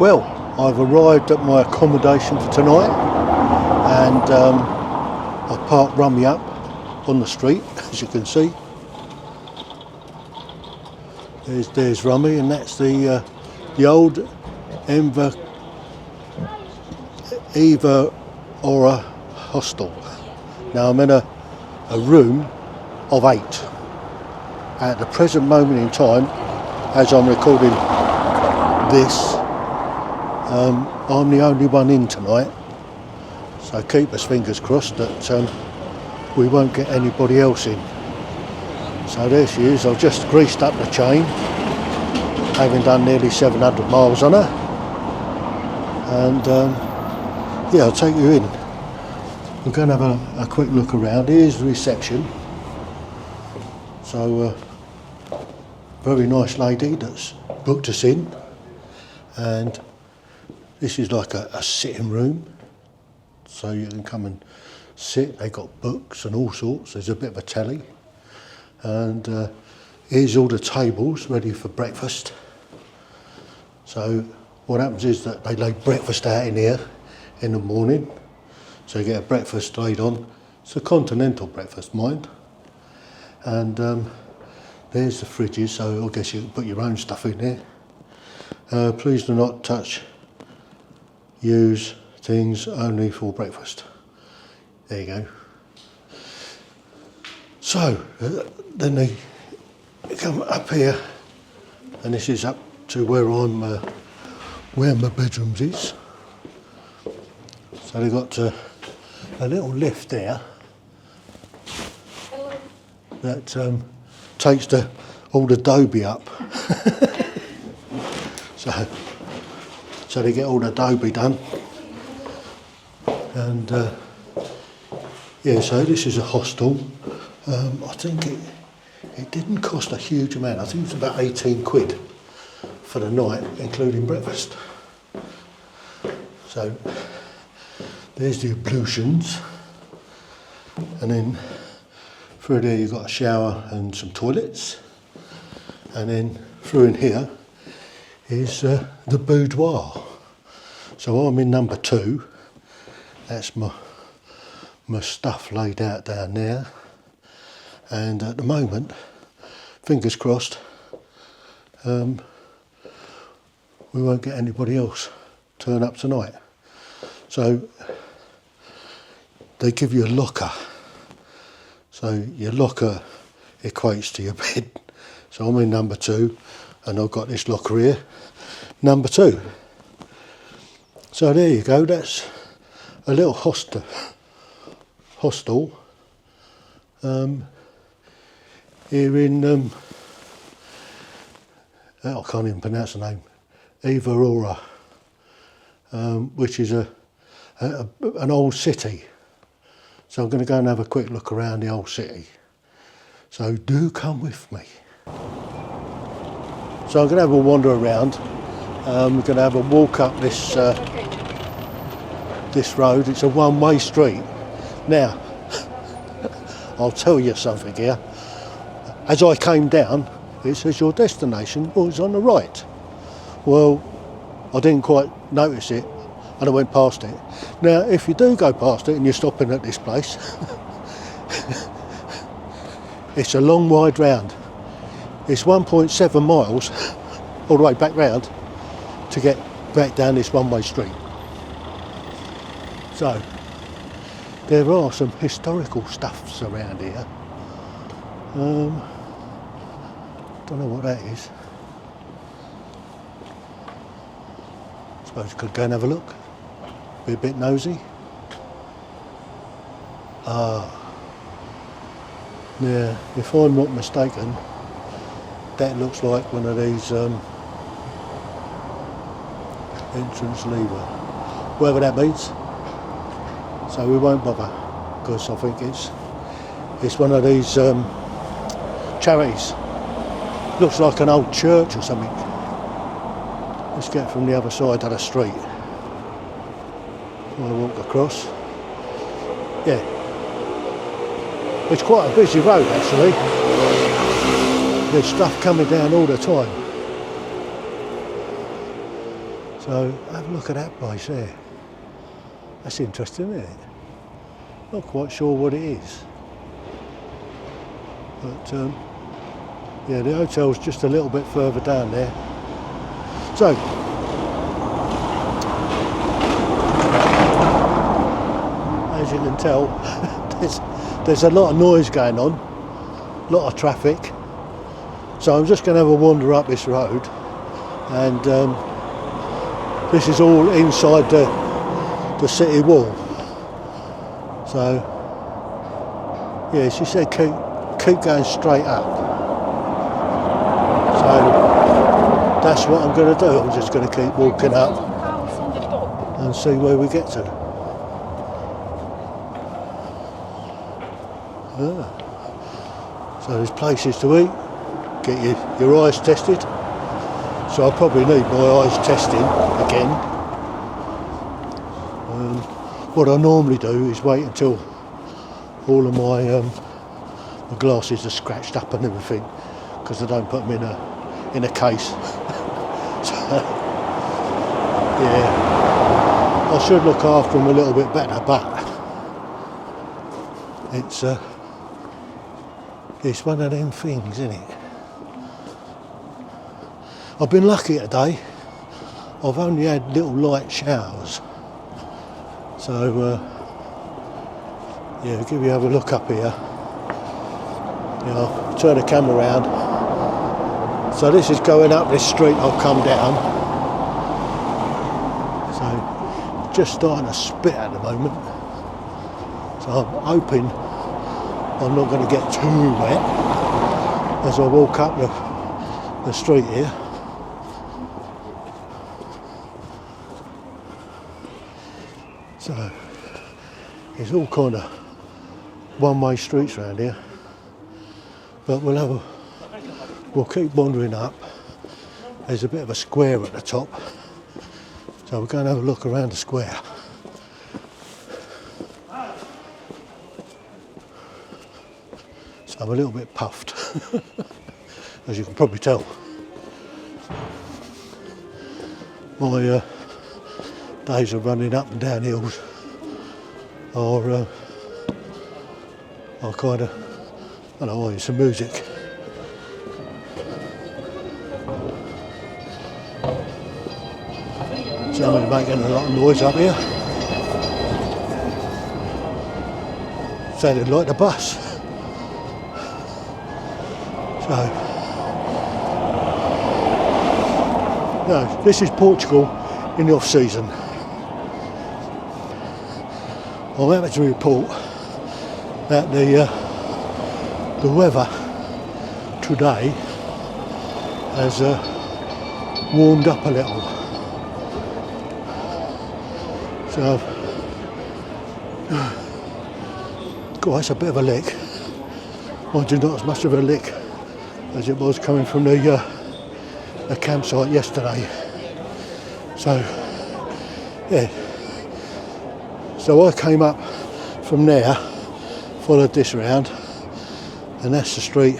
Well, I've arrived at my accommodation for tonight, and I parked Rummy up on the street, as you can see. There's Rummy, and that's the old Evora hostel. Now I'm in a room of 8. At the present moment in time, as I'm recording this, I'm the only one in tonight, so keep us fingers crossed that we won't get anybody else in. So there she is. I've just greased up the chain, having done nearly 700 miles on her, and yeah, I'll take you in. We're going to have a quick look around. Here's the reception. So very nice lady that's booked us in, and this is like a sitting room, so you can come and sit. They got books and all sorts. There's a bit of a telly, and here's all the tables ready for breakfast. So what happens is that they lay breakfast out in here in the morning, so you get a breakfast laid on. It's a continental breakfast, mind. And there's the fridges, so I guess you can put your own stuff in there. Please do not touch, use things only for breakfast. There you go. So then they come up here, and this is up to where where my bedrooms is. So they've got a little lift there that takes all the adobe up. so they get all the adobe done, and yeah, so this is a hostel. I think it didn't cost a huge amount. I think it was about 18 quid for the night, including breakfast. So there's the ablutions, and then through there you've got a shower and some toilets, and then through in here is the boudoir. So I'm in number 2. That's my stuff laid out down there, and at the moment, fingers crossed, we won't get anybody else turn up tonight. So they give you a locker. So your locker equates to your bed. So I'm in number 2, and I've got this locker here, number 2. So there you go. That's a little hostel. Here in I can't even pronounce the name. Evora, which is an old city. So I'm going to go and have a quick look around the old city. So do come with me. So I'm going to have a wander around. We're going to have a walk up this road. It's a one-way street. Now, I'll tell you something here. As I came down, it says your destination was on the right. Well, I didn't quite notice it, and I went past it. Now, if you do go past it and you're stopping at this place, it's a long, wide round. It's 1.7 miles all the way back round to get back down this one-way street. So, there are some historical stuffs around here. Don't know what that is. Suppose you could go and have a look. Be a bit nosy. Yeah, if I'm not mistaken, that looks like one of these entrance lever, whatever that means. So we won't bother, because I think it's one of these charities. Looks like an old church or something. Let's get from the other side of the street. I'll walk across. Yeah. It's quite a busy road actually. There's stuff coming down all the time. So have a look at that place there. That's interesting, isn't it? Not quite sure what it is. But yeah, the hotel's just a little bit further down there. So, as you can tell, there's a lot of noise going on, a lot of traffic. So I'm just going to have a wander up this road, and this is all inside the city wall. So, yeah, she said keep going straight up. So that's what I'm going to do. I'm just going to keep walking up and see where we get to. So there's places to eat, get your eyes tested. So I'll probably need my eyes testing again. What I normally do is wait until all of my glasses are scratched up and everything, because I don't put them in a case. So, yeah, I should look after them a little bit better, but it's one of them things, isn't it? I've been lucky today. I've only had little light showers. So, yeah, I'll give you have a look up here. Yeah, I'll turn the camera around. So this is going up this street I've come down. So, just starting to spit at the moment. So I'm hoping I'm not going to get too wet as I walk up the street here. So it's all kind of one-way streets around here, but we'll keep wandering up. There's a bit of a square at the top, so we're going to have a look around the square. So I'm a little bit puffed, as you can probably tell. My days of running up and down hills are kind of, I don't know, some music. Somebody making a lot of noise up here. Sounded like the bus. So, no, this is Portugal in the off season. I'm happy to report that the weather today has warmed up a little. So, God, that's a bit of a lick. Mind you, not as much of a lick as it was coming from the campsite yesterday. So, yeah. So I came up from there, followed this round, and that's the street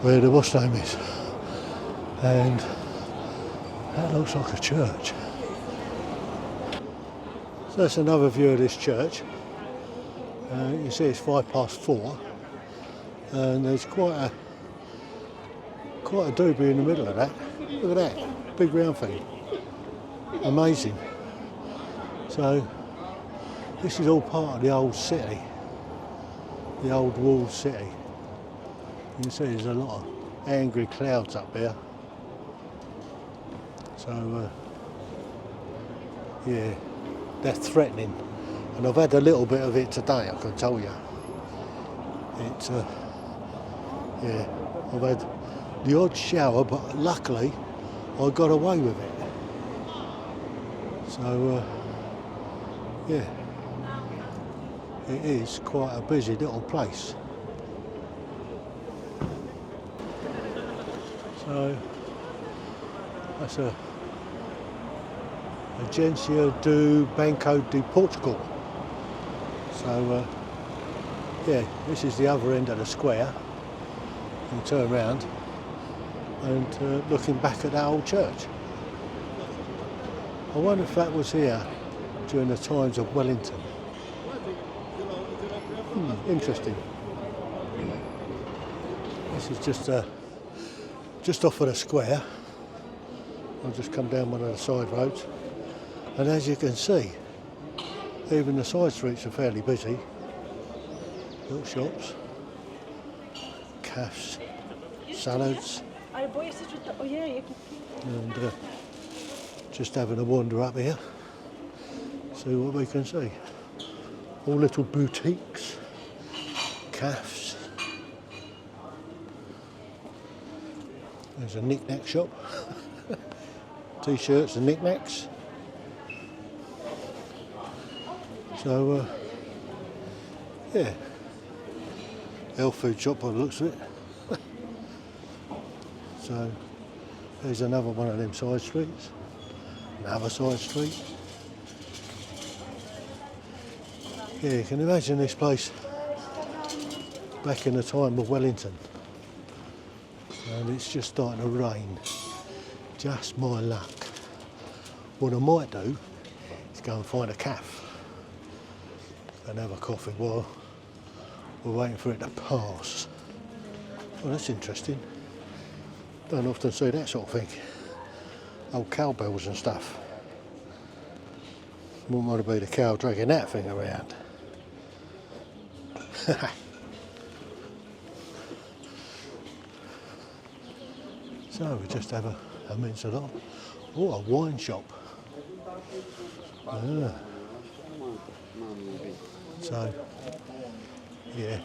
where the what's name is. And that looks like a church. So that's another view of this church. You see it's 4:05, and there's quite a doobie in the middle of that. Look at that, big round thing. Amazing. So this is all part of the old city, the old walled city. You can see there's a lot of angry clouds up here. So yeah, they're threatening. And I've had a little bit of it today, I can tell you. It's, yeah, I've had the odd shower, but luckily I got away with it. So, yeah, it is quite a busy little place. So, that's a Agência do Banco de Portugal. So, yeah, this is the other end of the square. You can turn around and looking back at that old church. I wonder if that was here during the times of Wellington. Interesting. This is just off of the square. I've just come down one of the side roads, and as you can see, even the side streets are fairly busy. Little shops, cafes, salads, and just having a wander up here, see what we can see. All little boutiques, cafes. There's a knick-knack shop. T-shirts and knick-knacks. So, yeah. Health food shop by the looks of it. So, there's another one of them side streets. Another side street. Yeah, you can imagine this place back in the time of Wellington. And it's just starting to rain. Just my luck. What I might do is go and find a cafe and have a coffee while we're waiting for it to pass. Well, that's interesting. Don't often see that sort of thing. Old cowbells and stuff. Wouldn't want to be the cow dragging that thing around. So we just have a mince along. Oh, a wine shop. Ah. So, yeah,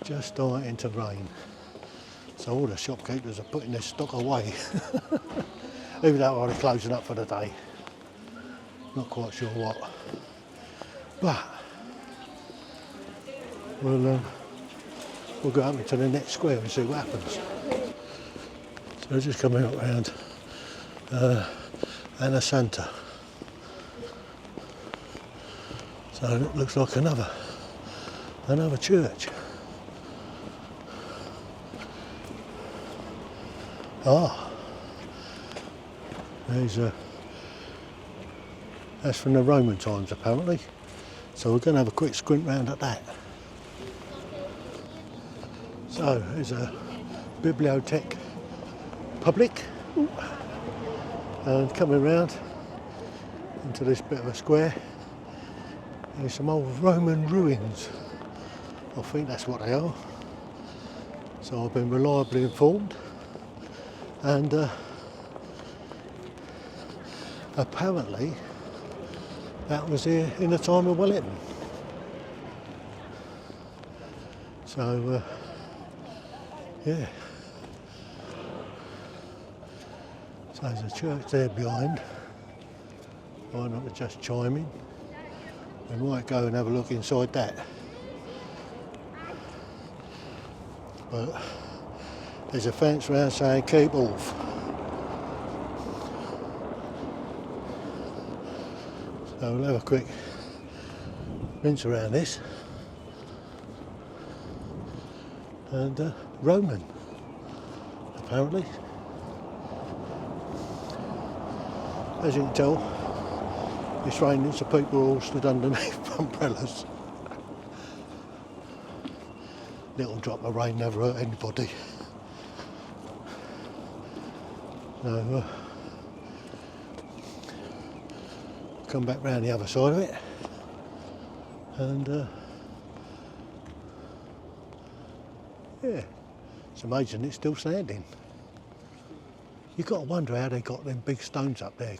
just starting to rain. So all the shopkeepers are putting their stock away. Even though they're closing up for the day. Not quite sure what. But, we'll go up into the next square and see what happens. So just coming up round Anna Santa. So it looks like another church. Ah, there's that's from the Roman times apparently. So we're going to have a quick squint round at that. So there's a bibliothèque public, and coming round into this bit of a square, there's some old Roman ruins. I think that's what they are. So I've been reliably informed, and apparently that was here in the time of Wellington. So yeah. So there's a church there behind. Why not just chime in? We might go and have a look inside that. But there's a fence around saying keep off. So we'll have a quick rinse around this. And Roman, apparently. As you can tell, it's raining, so people are all stood underneath umbrellas. Little drop of rain never hurt anybody. So, come back round the other side of it, and yeah, it's amazing it's still standing. You've got to wonder how they got them big stones up there.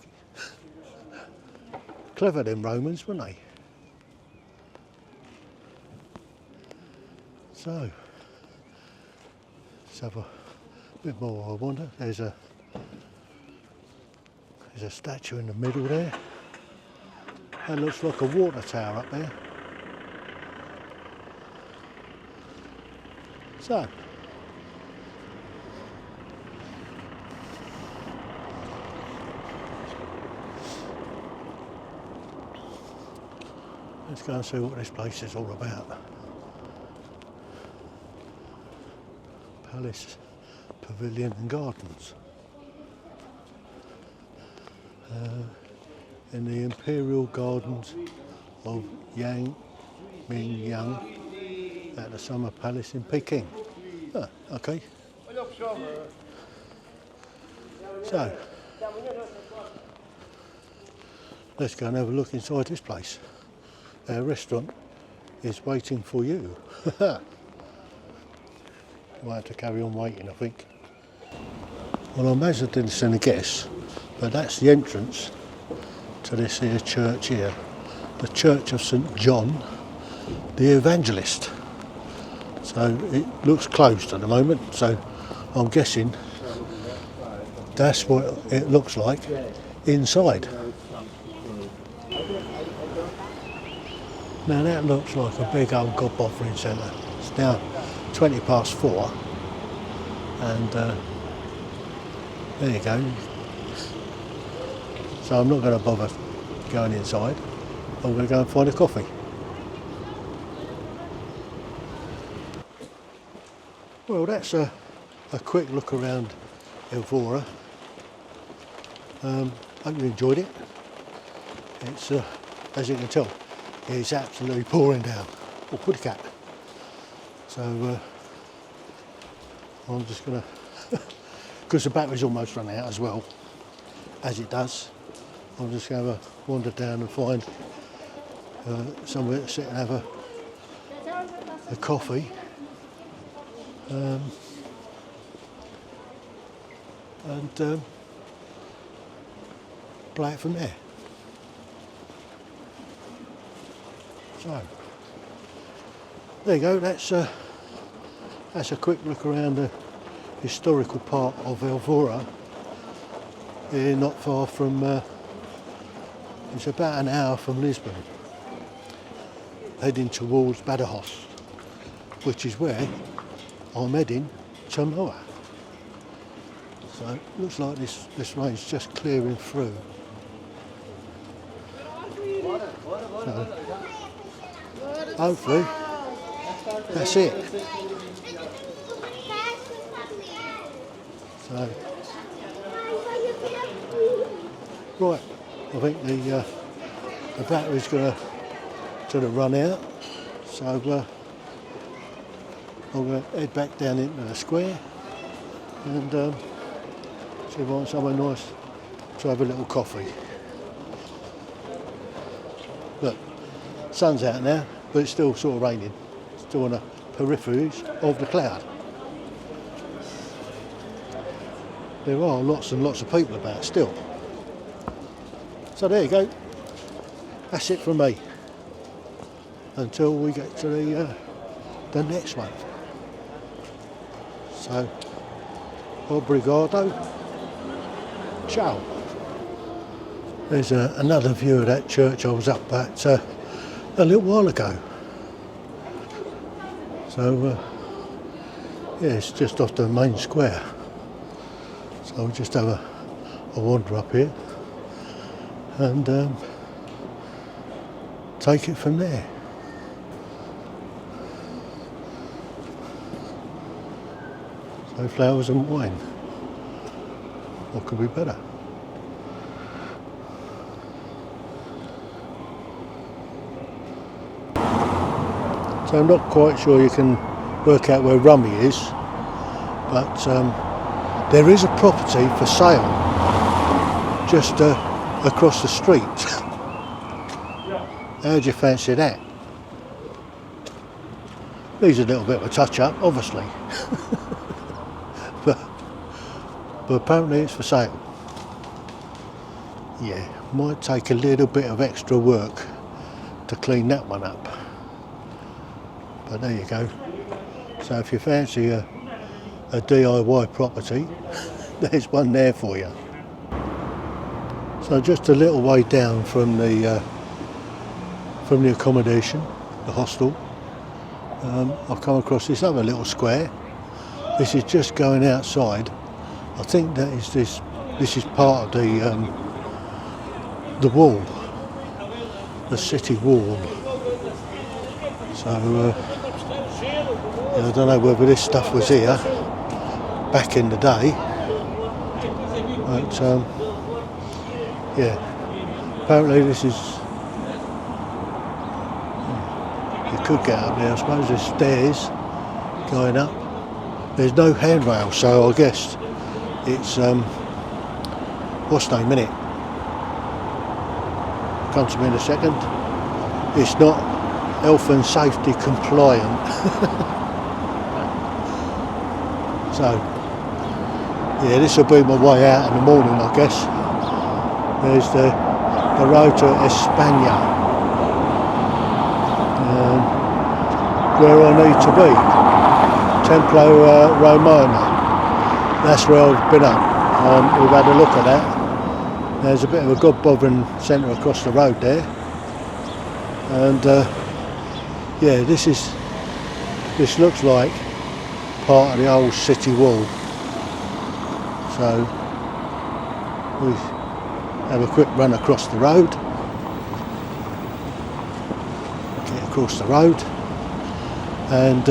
Clever, them Romans, weren't they? So, let's have a bit more, I wonder. There's a statue in the middle there. That looks like a water tower up there. So, let's go and see what this place is all about. Palace, Pavilion and Gardens. in the Imperial Gardens of Yang Mingyang at the Summer Palace in Peking. Ah, okay. So, let's go and have a look inside this place. Our restaurant is waiting for you. Might have to carry on waiting, I think. Well, I imagine I didn't send a guess, but that's the entrance to this here church here. The Church of St John the Evangelist. So it looks closed at the moment, so I'm guessing that's what it looks like inside. Now that looks like a big old God offering centre. It's now 20 past 4 and there you go. So I'm not going to bother going inside. I'm going to go and find a coffee. Well, that's a quick look around Evora. Hope you enjoyed it. It's, as you can tell, it's absolutely pouring down. Oh, put a cat. So I'm just going to, because the battery's almost run out as well, as it does, I'm just going to wander down and find somewhere to sit and have a coffee. And play it from there. So there you go. That's a quick look around the historical part of Evora. Here, not far from. It's about an hour from Lisbon, heading towards Badajoz, which is where I'm heading tomorrow. So it looks like this rain's just clearing through. So hopefully that's it. So right, I think the battery's going to run out. So I'm going to head back down into the square and see if I want somewhere nice to have a little coffee. Look, sun's out now, but it's still sort of raining. Still on the peripheries of the cloud. There are lots and lots of people about still. So there you go. That's it from me. Until we get to the next one. So, obrigado. Ciao. There's another view of that church I was up at a little while ago. So, yeah, it's just off the main square. So we'll just have a wander up here and take it from there. So flowers and wine. What could be better? So I'm not quite sure you can work out where Rummy is, but there is a property for sale just across the street. How do you fancy that? Needs a little bit of a touch-up, obviously. but apparently it's for sale. Yeah, might take a little bit of extra work to clean that one up. But there you go. So if you fancy a DIY property, there's one there for you. So just a little way down from the accommodation, the hostel, I've come across this other little square. This is just going outside. I think that is this is part of the wall, the city wall. So yeah, I don't know whether this stuff was here back in the day, but yeah, apparently this is, you could get up there, I suppose. There's stairs going up. There's no handrail, so I guess it's, what's the name, innit? Comes to me in a second. It's not health and safety compliant. So, yeah, this will be my way out in the morning, I guess. There's the road to España, where I need to be. Templo Romano. That's where I've been up. We've had a look at that. There's a bit of a god-bothering centre across the road there. And yeah, this looks like part of the old city wall. So we have a quick run across the road. Get across the road. And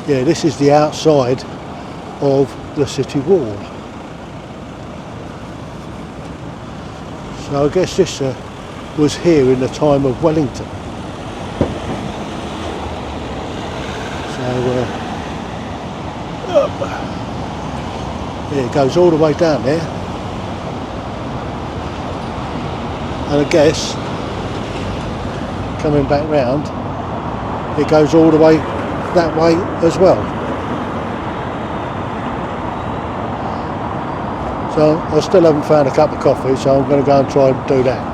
yeah, this is the outside of the city wall. So I guess this was here in the time of Wellington. So yeah, it goes all the way down there. And I guess coming back round, it goes all the way that way as well. So I still haven't found a cup of coffee, so I'm going to go and try and do that.